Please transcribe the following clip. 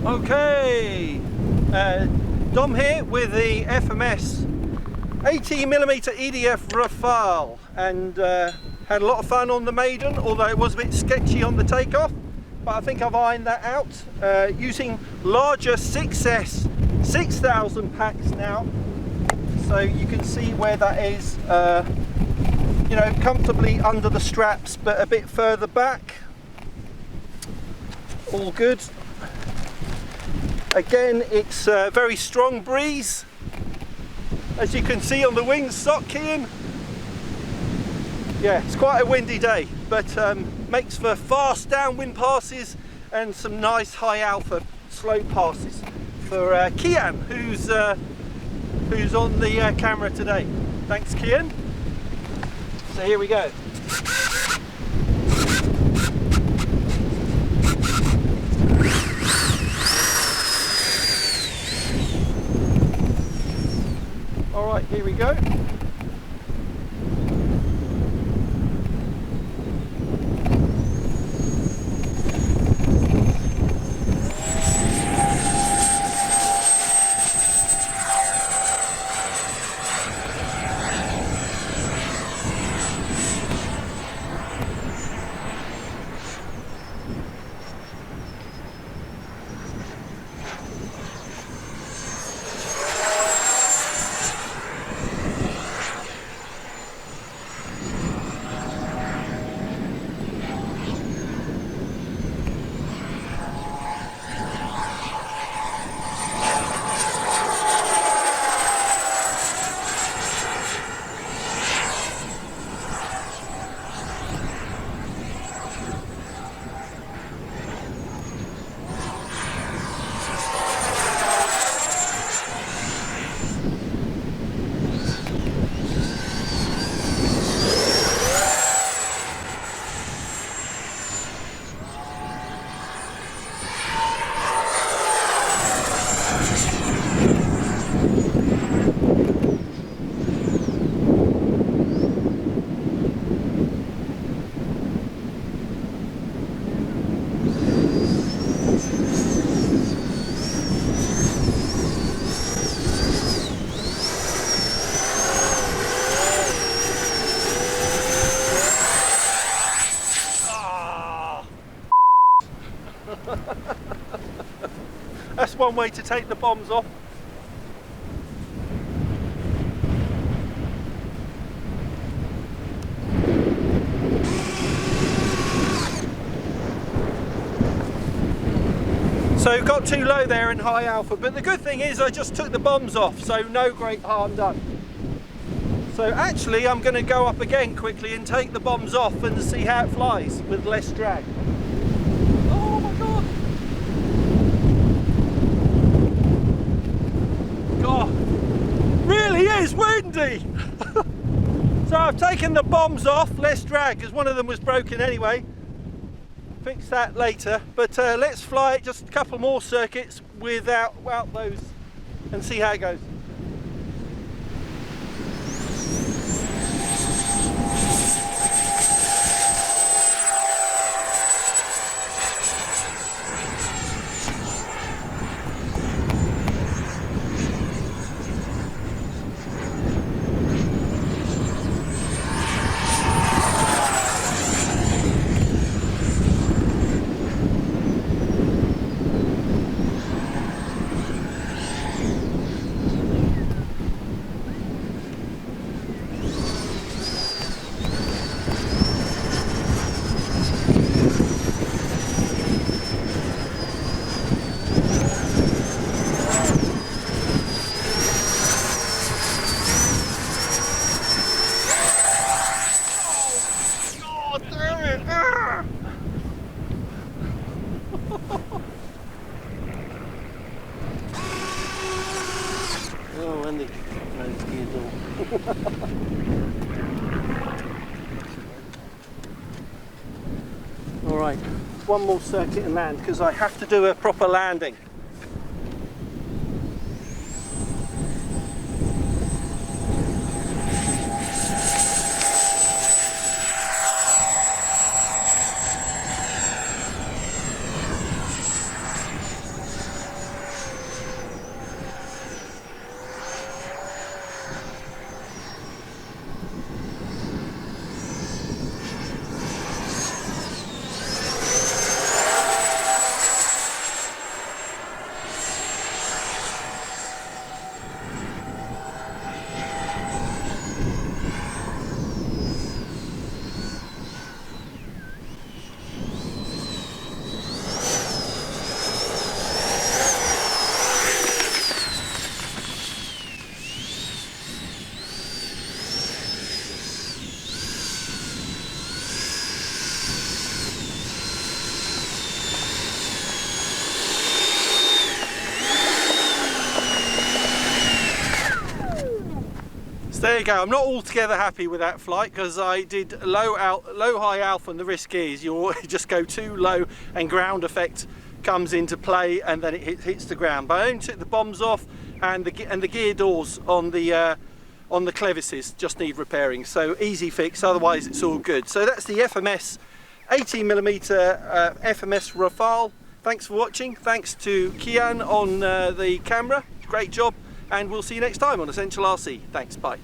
Okay, Dom here with the FMS 80mm EDF Rafale, and had a lot of fun on the maiden, although it was a bit sketchy on the takeoff, but I think I've ironed that out using larger 6S 6000 packs now, so you can see where that is, you know, comfortably under the straps but a bit further back. All good. Again, it's a very strong breeze, as you can see on the wingstock, Keanne. Yeah, it's quite a windy day, but makes for fast downwind passes and some nice high alpha slow passes for Keanne, who's on the camera today. Thanks, Keanne. So here we go. All right, here we go. That's one way to take the bombs off. So got too low there in high alpha, but the good thing is I just took the bombs off, so no great harm done. So actually I'm going to go up again quickly and take the bombs off and see how it flies with less drag. Oh my god! God, really is windy! So I've taken the bombs off, less drag, because one of them was broken anyway. Fix that later, but let's fly it just a couple more circuits without those and see how it goes. Oh, Andy, those gears all. All right, one more circuit and land, because I have to do a proper landing. there you go. I'm not altogether happy with that flight because I did low high alpha, and the risk is you just go too low and ground effect comes into play and then it hits the ground. But I only took the bombs off, and the gear doors on the clevises just need repairing, so easy fix, otherwise it's all good. So that's the FMS 80mm FMS Rafale. Thanks for watching. Thanks to Keanne on the camera, great job, and we'll see you next time on Essential RC. Thanks, bye.